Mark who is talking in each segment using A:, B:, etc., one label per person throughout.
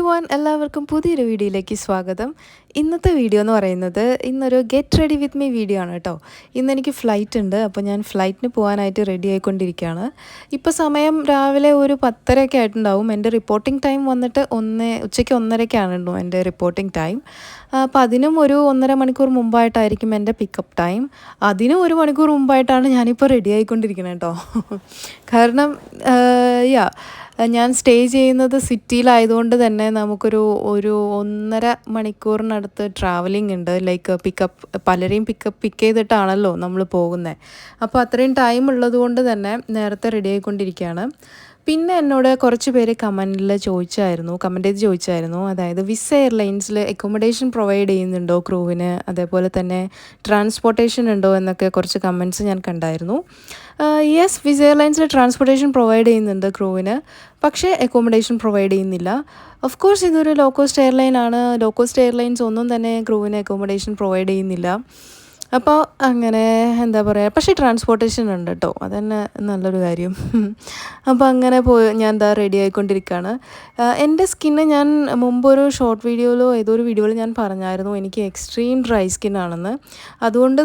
A: Everyone, എല്ലാവർക്കും പുതിയൊരു വീഡിയോയിലേക്ക് സ്വാഗതം. ഇന്നത്തെ വീഡിയോ എന്ന് പറയുന്നത് ഇന്നൊരു get ready with me video ആണ് കേട്ടോ. ഇന്നെനിക്ക് ഫ്ലൈറ്റ് ഉണ്ട്, അപ്പോൾ ഞാൻ ഫ്ലൈറ്റിന് പോകാനായിട്ട് റെഡി ആയിക്കൊണ്ടിരിക്കുകയാണ്. ഇപ്പോൾ സമയം രാവിലെ ഒരു 10:30 ആയിട്ടുണ്ടാവും. എൻ്റെ റിപ്പോർട്ടിംഗ് ടൈം വന്നിട്ട് ഉച്ചയ്ക്ക് 1:30 എൻ്റെ റിപ്പോർട്ടിംഗ് ടൈം. അപ്പോൾ അതിനും ഒരു 1.5 മണിക്കൂർ മുമ്പായിട്ടായിരിക്കും എൻ്റെ പിക്കപ്പ് ടൈം. അതിനും 1 മണിക്കൂർ മുമ്പായിട്ടാണ് ഞാനിപ്പോൾ റെഡി ആയിക്കൊണ്ടിരിക്കുന്നത് കേട്ടോ. കാരണം ഞാൻ സ്റ്റേ ചെയ്യുന്നത് സിറ്റിയിലായതുകൊണ്ട് തന്നെ നമുക്കൊരു 1.5 മണിക്കൂറിനടുത്ത് ട്രാവലിംഗ് ഉണ്ട്. ലൈക്ക് പലരെയും പിക്ക് ചെയ്തിട്ടാണല്ലോ നമ്മൾ പോകുന്നത്. അപ്പോൾ അത്രയും ടൈം ഉള്ളതുകൊണ്ട് തന്നെ നേരത്തെ റെഡി ആയിക്കൊണ്ടിരിക്കുകയാണ്. പിന്നെ എന്നോട് കുറച്ച് പേര് കമൻറ്റ് ചെയ്ത് ചോദിച്ചായിരുന്നു, അതായത് വിസ എയർലൈൻസിൽ അക്കോമഡേഷൻ പ്രൊവൈഡ് ചെയ്യുന്നുണ്ടോ ക്രൂവിന്, അതേപോലെ തന്നെ ട്രാൻസ്പോർട്ടേഷൻ ഉണ്ടോ എന്നൊക്കെ കുറച്ച് കമൻറ്റ്സ് ഞാൻ കണ്ടായിരുന്നു. യെസ്, വിസ എയർലൈൻസിൽ ട്രാൻസ്പോർട്ടേഷൻ പ്രൊവൈഡ് ചെയ്യുന്നുണ്ട് ക്രൂവിന്, പക്ഷേ അക്കോമഡേഷൻ പ്രൊവൈഡ് ചെയ്യുന്നില്ല. ഓഫ് കോഴ്സ് ഇതൊരു ലോ കോസ്റ്റ് എയർലൈൻ ആണ്. ലോ കോസ്റ്റ് എയർലൈൻസ് ഒന്നും തന്നെ ക്രൂവിന് അക്കോമഡേഷൻ പ്രൊവൈഡ് ചെയ്യുന്നില്ല. അപ്പോൾ അങ്ങനെ എന്താ പറയുക, പക്ഷേ ട്രാൻസ്പോർട്ടേഷൻ ഉണ്ട് കേട്ടോ, അതന്നെ നല്ലൊരു കാര്യം. അപ്പോൾ അങ്ങനെ ഞാൻ റെഡി ആയിക്കൊണ്ടിരിക്കുകയാണ്. എൻ്റെ സ്കിന്ന് ഞാൻ മുമ്പൊരു ഷോർട്ട് വീഡിയോയിലോ ഏതൊരു വീഡിയോയിൽ ഞാൻ പറഞ്ഞായിരുന്നു എനിക്ക് എക്സ്ട്രീം ഡ്രൈ സ്കിന്നാണെന്ന്. അതുകൊണ്ട്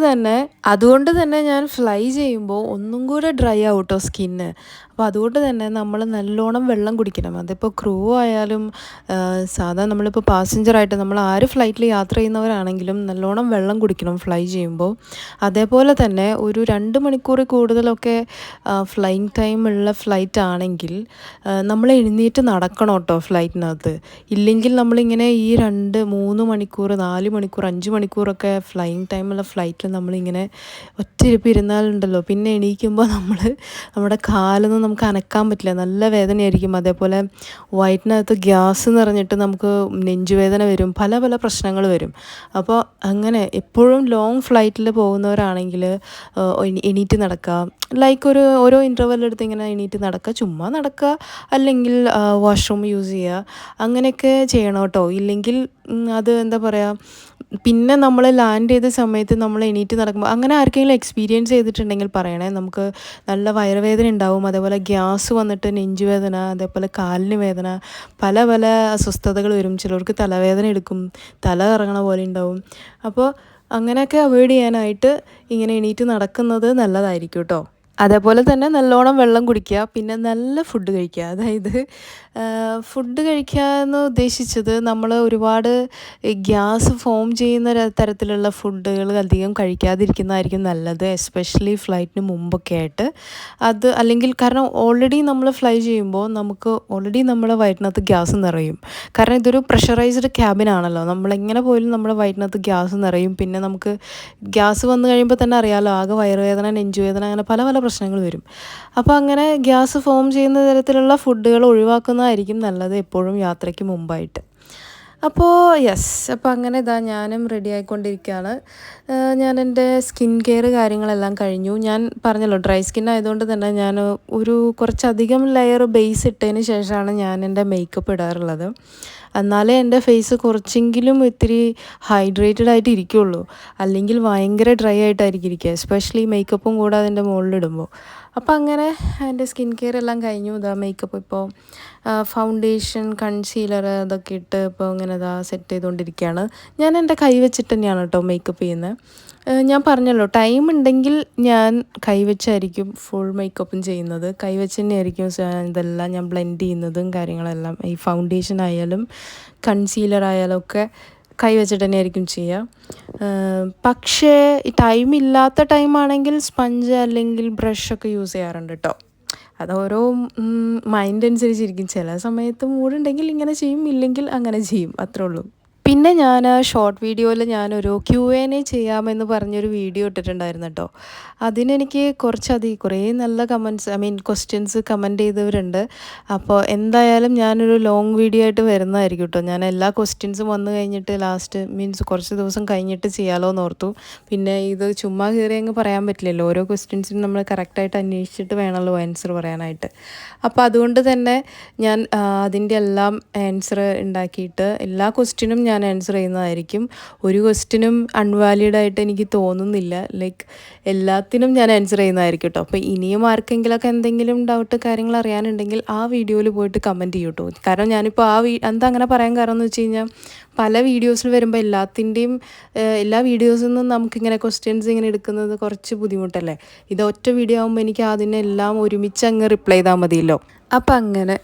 A: തന്നെ ഞാൻ ഫ്ലൈ ചെയ്യുമ്പോൾ ഒന്നും കൂടെ ഡ്രൈ ആവും കേട്ടോ സ്കിന്ന്. അപ്പോൾ അതുകൊണ്ട് തന്നെ നമ്മൾ നല്ലോണം വെള്ളം കുടിക്കണം. അതിപ്പോൾ ക്രൂ ആയാലും സാധാ നമ്മളിപ്പോൾ പാസഞ്ചറായിട്ട് നമ്മൾ ആര് ഫ്ലൈറ്റിൽ യാത്ര ചെയ്യുന്നവരാണെങ്കിലും നല്ലോണം വെള്ളം കുടിക്കണം ഫ്ലൈ ചെയ്യുമ്പോൾ. അതേപോലെ തന്നെ ഒരു 2 മണിക്കൂർ കൂടുതലൊക്കെ ഫ്ലൈയിങ് ടൈമുള്ള ഫ്ലൈറ്റ് ആണെങ്കിൽ നമ്മൾ എഴുന്നേറ്റ് നടക്കണം കേട്ടോ ഫ്ലൈറ്റിനകത്ത്. ഇല്ലെങ്കിൽ നമ്മളിങ്ങനെ ഈ 2-3 മണിക്കൂർ 4 മണിക്കൂർ 5 മണിക്കൂറൊക്കെ ഫ്ലൈയിങ് ടൈമുള്ള ഫ്ലൈറ്റിൽ നമ്മളിങ്ങനെ ഒറ്റയിരുപ്പ് ഇരുന്നാലുണ്ടല്ലോ, പിന്നെ എണീക്കുമ്പോൾ നമ്മുടെ കാലൊന്നും നമുക്ക് അനക്കാൻ പറ്റില്ല, നല്ല വേദനയായിരിക്കും. അതേപോലെ വയറ്റിനകത്ത് ഗ്യാസ് നിറഞ്ഞിട്ട് നമുക്ക് നെഞ്ചുവേദന വരും, പല പല പ്രശ്നങ്ങൾ വരും. അപ്പോൾ അങ്ങനെ എപ്പോഴും ലോങ് ഫ്ലൈറ്റിൽ പോകുന്നവരാണെങ്കിൽ എണീറ്റ് നടക്കുക, ലൈക്ക് ഓരോ ഇൻ്റർവെൽ എടുത്ത് ഇങ്ങനെ എണീറ്റ് നടക്കുക, ചുമ്മാ നടക്കുക, അല്ലെങ്കിൽ വാഷ്റൂം യൂസ് ചെയ്യുക, അങ്ങനെയൊക്കെ ചെയ്യണം കേട്ടോ. ഇല്ലെങ്കിൽ അത് എന്താ പറയുക, പിന്നെ നമ്മൾ ലാൻഡ് ചെയ്ത സമയത്ത് നമ്മൾ എണീറ്റ് നടക്കുമ്പോൾ അങ്ങനെ ആർക്കെങ്കിലും എക്സ്പീരിയൻസ് ചെയ്തിട്ടുണ്ടെങ്കിൽ പറയണേ. നമുക്ക് നല്ല വയറുവേദന ഉണ്ടാവും, അതേപോലെ ഗ്യാസ് വന്നിട്ട് നെഞ്ചുവേദന, അതേപോലെ കാലിന് വേദന, പല പല അസ്വസ്ഥതകൾ വരും. ചിലർക്ക് തലവേദന എടുക്കും, തല കറങ്ങണ പോലെ ഉണ്ടാവും. അപ്പോൾ അങ്ങനെയൊക്കെ അവോയ്ഡ് ചെയ്യാനായിട്ട് ഇങ്ങനെ എണീറ്റ് നടക്കുന്നത് നല്ലതായിരിക്കും കേട്ടോ. അതേപോലെ തന്നെ നല്ലോണം വെള്ളം കുടിക്കുക, പിന്നെ നല്ല ഫുഡ് കഴിക്കുക. അതായത് ഫുഡ് കഴിക്കുക എന്ന് ഉദ്ദേശിച്ചത് നമ്മൾ ഒരുപാട് ഗ്യാസ് ഫോം ചെയ്യുന്ന തരത്തിലുള്ള ഫുഡുകൾ അധികം കഴിക്കാതിരിക്കുന്നതായിരിക്കും നല്ലത്, എസ്പെഷ്യലി ഫ്ലൈറ്റിന് മുമ്പൊക്കെ ആയിട്ട്. അല്ലെങ്കിൽ കാരണം ഓൾറെഡി നമ്മൾ ഫ്ലൈ ചെയ്യുമ്പോൾ നമുക്ക് ഓൾറെഡി നമ്മുടെ വയറ്റിനകത്ത് ഗ്യാസ് നിറയും. കാരണം ഇതൊരു പ്രഷറൈസ്ഡ് ക്യാബിനാണല്ലോ, നമ്മളെങ്ങനെ പോയാലും നമ്മുടെ വയറ്റിനകത്ത് ഗ്യാസ് നിറയും. പിന്നെ നമുക്ക് ഗ്യാസ് വന്നു കഴിയുമ്പോൾ തന്നെ അറിയാമല്ലോ, ആകെ വയറുവേദന, നെഞ്ചുവേദന, അങ്ങനെ പല പല പ്രശ്നങ്ങൾ വരും. അപ്പോൾ അങ്ങനെ ഗ്യാസ് ഫോം ചെയ്യുന്ന തരത്തിലുള്ള ഫുഡുകൾ ഒഴിവാക്കുന്നതായിരിക്കും നല്ലത് എപ്പോഴും യാത്രയ്ക്ക് മുമ്പായിട്ട്. അപ്പോൾ അപ്പോൾ അങ്ങനെ ഞാനും റെഡി ആയിക്കൊണ്ടിരിക്കുകയാണ്. ഞാൻ എൻ്റെ സ്കിൻ കെയർ കാര്യങ്ങളെല്ലാം കഴിഞ്ഞു. ഞാൻ പറഞ്ഞല്ലോ ഡ്രൈ സ്കിൻ ആയതുകൊണ്ട് തന്നെ ഞാൻ കുറച്ചധികം ലെയർ ബേസ് ഇട്ടതിന് ശേഷമാണ് ഞാൻ എൻ്റെ മേക്കപ്പ് ഇടാറുള്ളത്. എന്നാലേ എൻ്റെ ഫേസ് കുറച്ചെങ്കിലും ഇത്തിരി ഹൈഡ്രേറ്റഡ് ആയിട്ട് ഇരിക്കുകയുള്ളൂ, അല്ലെങ്കിൽ ഭയങ്കര ഡ്രൈ ആയിട്ടായിരിക്കും ഇരിക്കുക, എസ്പെഷ്യലി മേക്കപ്പും കൂടെ അതിൻ്റെ മുകളിലിടുമ്പോൾ. അപ്പോൾ അങ്ങനെ എൻ്റെ സ്കിൻ കെയർ എല്ലാം കഴിഞ്ഞു. മേക്കപ്പ് ഇപ്പോൾ ഫൗണ്ടേഷൻ, കൺസീലർ അതൊക്കെ ഇട്ട് ഇപ്പോൾ ഇങ്ങനെ സെറ്റ് ചെയ്തുകൊണ്ടിരിക്കുകയാണ്. ഞാൻ എൻ്റെ കൈ വെച്ചിട്ട് തന്നെയാണ് കേട്ടോ മേക്കപ്പ് ചെയ്യുന്നത്. ഞാൻ പറഞ്ഞല്ലോ ടൈം ഉണ്ടെങ്കിൽ ഞാൻ കൈവച്ചായിരിക്കും ഫുൾ മേക്കപ്പും ചെയ്യുന്നത്. കൈവച്ച് തന്നെയായിരിക്കും ഇതെല്ലാം ഞാൻ ബ്ലെൻഡ് ചെയ്യുന്നതും കാര്യങ്ങളെല്ലാം. ഈ ഫൗണ്ടേഷൻ ആയാലും കൺസീലർ ആയാലും ഒക്കെ കൈ വെച്ചിട്ട് തന്നെയായിരിക്കും ചെയ്യുക. പക്ഷേ ഈ ടൈമില്ലാത്ത ടൈമാണെങ്കിൽ സ്പഞ്ച് അല്ലെങ്കിൽ ബ്രഷൊക്കെ യൂസ് ചെയ്യാറുണ്ട് കേട്ടോ. അത് ഓരോ മൈൻഡ് അനുസരിച്ചിരിക്കും. ചില സമയത്ത് മൂടുണ്ടെങ്കിൽ ഇങ്ങനെ ചെയ്യും, ഇല്ലെങ്കിൽ അങ്ങനെ ചെയ്യും, അത്രേ ഉള്ളൂ. പിന്നെ ഞാൻ ഷോർട്ട് വീഡിയോയിൽ ഞാനൊരു Q&A ചെയ്യാമെന്ന് പറഞ്ഞൊരു വീഡിയോ ഇട്ടിട്ടുണ്ടായിരുന്നു കേട്ടോ. അതിനെനിക്ക് കുറേ നല്ല ക്വസ്റ്റ്യൻസ് കമൻറ്റ് ചെയ്തവരുണ്ട്. അപ്പോൾ എന്തായാലും ഞാനൊരു ലോങ് വീഡിയോ ആയിട്ട് വരുന്നതായിരിക്കും കേട്ടോ. ഞാൻ എല്ലാ ക്വസ്റ്റ്യൻസും വന്നു കഴിഞ്ഞിട്ട് കുറച്ച് ദിവസം കഴിഞ്ഞിട്ട് ചെയ്യാമല്ലോ എന്ന് ഓർത്തു. പിന്നെ ഇത് ചുമ്മാ കയറി അങ്ങ് പറയാൻ പറ്റില്ലല്ലോ, ഓരോ ക്വസ്റ്റ്യൻസിനും നമ്മൾ കറക്റ്റായിട്ട് അന്വേഷിച്ചിട്ട് വേണമല്ലോ ആൻസർ പറയാനായിട്ട്. അപ്പോൾ അതുകൊണ്ട് തന്നെ ഞാൻ അതിൻ്റെ എല്ലാം ആൻസർ ഉണ്ടാക്കിയിട്ട് എല്ലാ ക്വസ്റ്റ്യനും ഞാൻ ഞാൻ ആൻസർ ചെയ്യുന്നതായിരിക്കും. ഒരു ക്വസ്റ്റിനും അൺവാലിഡ് ആയിട്ട് എനിക്ക് തോന്നുന്നില്ല. ലൈക്ക് എല്ലാത്തിനും ഞാൻ ആൻസർ ചെയ്യുന്നതായിരിക്കും കേട്ടോ. അപ്പോൾ ഇനിയും ആർക്കെങ്കിലുമൊക്കെ എന്തെങ്കിലും ഡൗട്ട് കാര്യങ്ങൾ അറിയാനുണ്ടെങ്കിൽ ആ വീഡിയോയിൽ പോയിട്ട് കമൻറ്റ് ചെയ്യൂ കേട്ടോ. കാരണം ഞാനിപ്പോൾ എന്താ അങ്ങനെ പറയാൻ കാരണം എന്ന് വെച്ച് കഴിഞ്ഞാൽ പല വീഡിയോസിൽ വരുമ്പോൾ എല്ലാ വീഡിയോസിൽ നിന്നും നമുക്കിങ്ങനെ ക്വസ്റ്റ്യൻസ് ഇങ്ങനെ എടുക്കുന്നത് കുറച്ച് ബുദ്ധിമുട്ടല്ലേ. ഇത് ഒറ്റ വീഡിയോ ആകുമ്പോൾ എനിക്ക് അതിനെല്ലാം ഒരുമിച്ച് അങ്ങ് റിപ്ലൈ ചെയ്താൽ മതിയല്ലോ. അപ്പോൾ അങ്ങനെ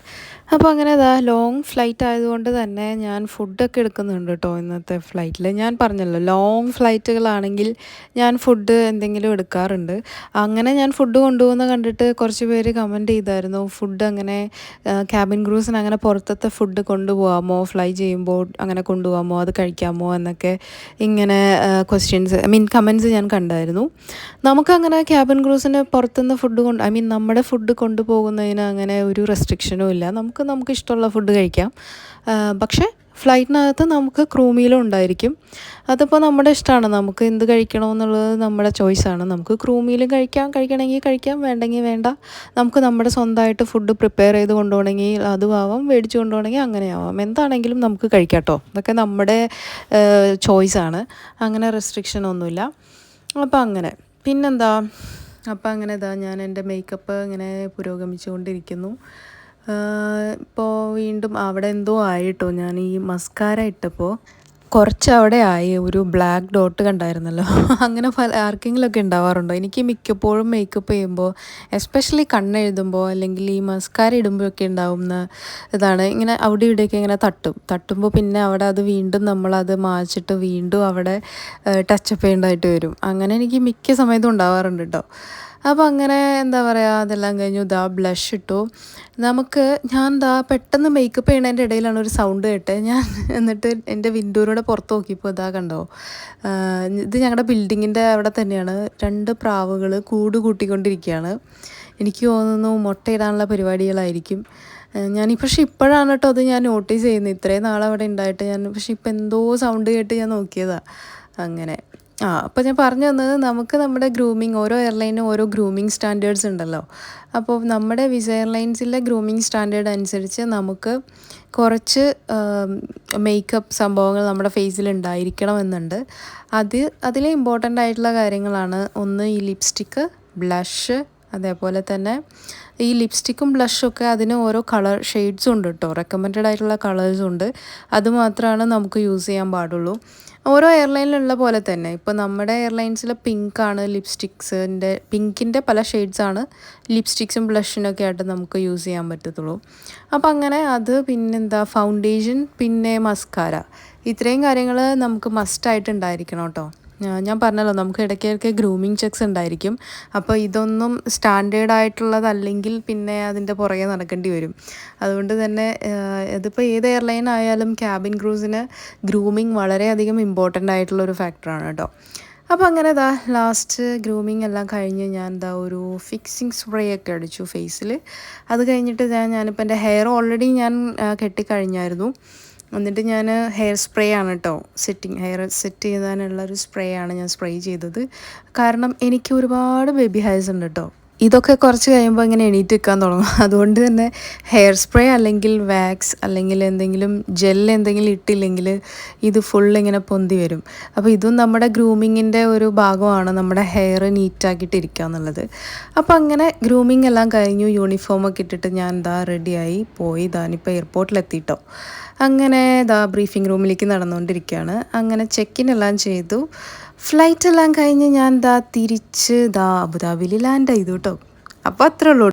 A: ലോങ് ഫ്ലൈറ്റ് ആയതുകൊണ്ട് തന്നെ ഞാൻ ഫുഡൊക്കെ എടുക്കുന്നുണ്ട് കേട്ടോ ഇന്നത്തെ ഫ്ലൈറ്റിൽ. ഞാൻ പറഞ്ഞല്ലോ ലോങ് ഫ്ലൈറ്റുകളാണെങ്കിൽ ഞാൻ ഫുഡ് എന്തെങ്കിലും എടുക്കാറുണ്ട്. അങ്ങനെ ഞാൻ ഫുഡ് കൊണ്ടുപോകുന്ന കണ്ടിട്ട് കുറച്ച് പേര് കമൻറ്റ് ചെയ്തായിരുന്നു, ഫുഡ് അങ്ങനെ ക്യാബിൻ ക്രൂസിന് അങ്ങനെ പുറത്തത്തെ ഫുഡ് കൊണ്ടുപോകാമോ, ഫ്ലൈ ചെയ്യുമ്പോൾ അങ്ങനെ കൊണ്ടുപോകാമോ, അത് കഴിക്കാമോ എന്നൊക്കെ ഇങ്ങനെ കമൻറ്റ്സ് ഞാൻ കണ്ടായിരുന്നു. നമുക്കങ്ങനെ ക്യാബിൻ ക്രൂസിന് പുറത്തുനിന്ന് നമ്മുടെ ഫുഡ് കൊണ്ടുപോകുന്നതിന് അങ്ങനെ ഒരു റെസ്ട്രിക്ഷനും ഇല്ല. നമുക്ക് ഇഷ്ടമുള്ള ഫുഡ് കഴിക്കാം. പക്ഷേ ഫ്ലൈറ്റിനകത്ത് നമുക്ക് ക്രൂ മീലും ഉണ്ടായിരിക്കും. അതിപ്പോൾ നമ്മുടെ ഇഷ്ടമാണ്, നമുക്ക് എന്ത് കഴിക്കണമെന്നുള്ളത് നമ്മുടെ ചോയ്സാണ്. നമുക്ക് ക്രൂ മീലും കഴിക്കണമെങ്കിൽ കഴിക്കാം, വേണ്ടെങ്കിൽ വേണ്ട. നമുക്ക് നമ്മുടെ സ്വന്തമായിട്ട് ഫുഡ് പ്രിപ്പയർ ചെയ്ത് കൊണ്ടുപോകണമെങ്കിൽ അതും ആവാം, മേടിച്ച് കൊണ്ടുപോകണമെങ്കിൽ അങ്ങനെ ആവാം. എന്താണെങ്കിലും നമുക്ക് കഴിക്കാം കേട്ടോ. ഇതൊക്കെ നമ്മുടെ ചോയ്സാണ്, അങ്ങനെ റെസ്ട്രിക്ഷനൊന്നുമില്ല. അപ്പോൾ അങ്ങനെ പിന്നെന്താ, ഞാൻ എൻ്റെ മേക്കപ്പ് ഇങ്ങനെ പുരോഗമിച്ചുകൊണ്ടിരിക്കുന്നു. ഇപ്പോൾ വീണ്ടും അവിടെ എന്തോ ആയിട്ടോ, ഞാൻ ഈ മസ്കാര ഇട്ടപ്പോൾ കുറച്ച് അവിടെ ആയി ഒരു ബ്ലാക്ക് ഡോട്ട് കണ്ടായിരുന്നല്ലോ. അങ്ങനെ ആർക്കെങ്കിലുമൊക്കെ ഉണ്ടാവാറുണ്ടോ? എനിക്ക് മിക്കപ്പോഴും മേക്കപ്പ് ചെയ്യുമ്പോൾ, എസ്പെഷ്യലി കണ്ണെഴുതുമ്പോൾ അല്ലെങ്കിൽ ഈ മസ്കാര ഇടുമ്പോഴൊക്കെ ഉണ്ടാവുന്ന ഇതാണ്, ഇങ്ങനെ അവിടെ ഇവിടെയൊക്കെ ഇങ്ങനെ തട്ടുമ്പോൾ പിന്നെ അവിടെ അത് വീണ്ടും നമ്മളത് മായ്ച്ചിട്ട് വീണ്ടും അവിടെ ടച്ചപ്പ് ചെയ്യേണ്ടതായിട്ട് വരും. അങ്ങനെ എനിക്ക് മിക്ക സമയത്തും ഉണ്ടാവാറുണ്ട് കേട്ടോ. അപ്പോൾ അങ്ങനെ എന്താ പറയുക, അതെല്ലാം കഴിഞ്ഞു. ബ്ലഷ് ഇട്ടു. ഞാൻ പെട്ടെന്ന് മേക്കപ്പ് ചെയ്യണതിൻ്റെ ഇടയിലാണ് ഒരു സൗണ്ട് കേട്ടത്. ഞാൻ എന്നിട്ട് എൻ്റെ വിൻഡോയിലൂടെ പുറത്ത് നോക്കിയപ്പോൾ കണ്ടോ, ഇത് ഞങ്ങളുടെ ബിൽഡിങ്ങിൻ്റെ അവിടെ തന്നെയാണ് 2 പ്രാവുകൾ കൂട് കൂട്ടിക്കൊണ്ടിരിക്കുകയാണ്. എനിക്ക് തോന്നുന്നു മുട്ടയിടാനുള്ള പരിപാടികളായിരിക്കും. പക്ഷേ ഇപ്പോഴാണ് കേട്ടോ അത് ഞാൻ നോട്ടീസ് ചെയ്യുന്നത്. ഇത്രയും നാളവിടെ ഉണ്ടായിട്ട് പക്ഷേ ഇപ്പം എന്തോ സൗണ്ട് കേട്ട് ഞാൻ നോക്കിയതാണ്. അങ്ങനെ അപ്പോൾ ഞാൻ പറഞ്ഞു തന്നത്, നമുക്ക് നമ്മുടെ ഓരോ എയർലൈനും ഓരോ ഗ്രൂമിങ് സ്റ്റാൻഡേർഡ്സ് ഉണ്ടല്ലോ. അപ്പോൾ നമ്മുടെ വിസ എയർലൈൻസിലെ ഗ്രൂമിങ് സ്റ്റാൻഡേർഡ് അനുസരിച്ച് നമുക്ക് കുറച്ച് മേക്കപ്പ് സംഭവങ്ങൾ നമ്മുടെ ഫേസിൽ ഉണ്ടായിരിക്കണമെന്നുണ്ട്. അതിലെ ഇമ്പോർട്ടൻ്റ് ആയിട്ടുള്ള കാര്യങ്ങളാണ്, ഒന്ന് ഈ ലിപ്സ്റ്റിക്ക്, ബ്ലഷ്, അതേപോലെ തന്നെ ഈ ലിപ്സ്റ്റിക്കും ബ്ലഷൊക്കെ അതിന് ഓരോ കളർ ഷെയ്ഡ്സും ഉണ്ട് കേട്ടോ, റെക്കമെൻഡഡ് ആയിട്ടുള്ള കളേഴ്സും ഉണ്ട്. അതുമാത്രമാണ് നമുക്ക് യൂസ് ചെയ്യാൻ പാടുള്ളൂ. ഓരോ എയർലൈനിലുള്ള പോലെ തന്നെ ഇപ്പോൾ നമ്മുടെ എയർലൈൻസിൽ പിങ്കാണ് പിങ്കിൻ്റെ പല ഷെയ്ഡ്സാണ് ലിപ്സ്റ്റിക്സും ബ്ലഷിനൊക്കെ ആയിട്ട് നമുക്ക് യൂസ് ചെയ്യാൻ പറ്റത്തുള്ളൂ. അപ്പോൾ അങ്ങനെ പിന്നെന്താ, ഫൗണ്ടേഷൻ, പിന്നെ മസ്കാര, ഇത്രയും കാര്യങ്ങൾ നമുക്ക് മസ്റ്റായിട്ട് ഉണ്ടായിരിക്കണം കേട്ടോ. ഞാൻ പറഞ്ഞല്ലോ, നമുക്ക് ഇടയ്ക്കിടയ്ക്ക് ഗ്രൂമിങ് ചെക്സ് ഉണ്ടായിരിക്കും. അപ്പോൾ ഇതൊന്നും സ്റ്റാൻഡേർഡ് ആയിട്ടുള്ളതല്ലെങ്കിൽ പിന്നെ അതിൻ്റെ പുറകെ നടക്കേണ്ടി വരും. അതുകൊണ്ട് തന്നെ ഇതിപ്പോൾ ഏത് എയർലൈൻ ആയാലും ക്യാബിൻ ക്രൂസിന് ഗ്രൂമിങ് വളരെയധികം ഇമ്പോർട്ടൻ്റ് ആയിട്ടുള്ളൊരു ഫാക്ടറാണ് കേട്ടോ. അപ്പോൾ അങ്ങനെ ലാസ്റ്റ് ഗ്രൂമിങ് എല്ലാം കഴിഞ്ഞ് ഞാൻ ഒരു ഫിക്സിങ് സ്പ്രേ ഒക്കെ അടിച്ചു ഫേസിൽ. അത് കഴിഞ്ഞിട്ട് ഞാനിപ്പോൾ എൻ്റെ ഹെയർ ഓൾറെഡി ഞാൻ കെട്ടിക്കഴിഞ്ഞായിരുന്നു. എന്നിട്ട് ഞാൻ ഹെയർ സ്പ്രേ ആണ് കേട്ടോ, ഹെയർ സെറ്റ് ചെയ്യാനുള്ളൊരു സ്പ്രേ ആണ് ഞാൻ സ്പ്രേ ചെയ്തത്. കാരണം എനിക്ക് ഒരുപാട് ബേബി ഹെയർസ് ഉണ്ട് കേട്ടോ. ഇതൊക്കെ കുറച്ച് കഴിയുമ്പോൾ ഇങ്ങനെ എണീറ്റ് നിൽക്കാൻ തുടങ്ങും. അതുകൊണ്ട് തന്നെ ഹെയർ സ്പ്രേ അല്ലെങ്കിൽ വാക്സ് അല്ലെങ്കിൽ എന്തെങ്കിലും എന്തെങ്കിലും ഇട്ടില്ലെങ്കിൽ ഇത് ഇങ്ങനെ പൊന്തി വരും. അപ്പോൾ ഇതും നമ്മുടെ ഗ്രൂമിങ്ങിൻ്റെ ഒരു ഭാഗമാണ്, നമ്മുടെ ഹെയർ നീറ്റാക്കിയിട്ടിരിക്കുക എന്നുള്ളത്. അപ്പോൾ അങ്ങനെ ഗ്രൂമിങ് എല്ലാം കഴിഞ്ഞു, യൂണിഫോമൊക്കെ ഇട്ടിട്ട് ഞാൻ റെഡിയായി പോയി. ഞാനിപ്പോൾ എയർപോർട്ടിലെത്തിയിട്ടോ. അങ്ങനെ ബ്രീഫിംഗ് റൂമിലേക്ക് നടന്നുകൊണ്ടിരിക്കുകയാണ്. അങ്ങനെ ചെക്കിൻ എല്ലാം ചെയ്തു. ഫ്ലൈറ്റ് എല്ലാം കഴിഞ്ഞ് ഞാൻ തിരിച്ച് അബുദാബിയിൽ ലാൻഡ് ചെയ്തു കേട്ടോ. അപ്പോൾ അത്രേ ഉള്ളൂ.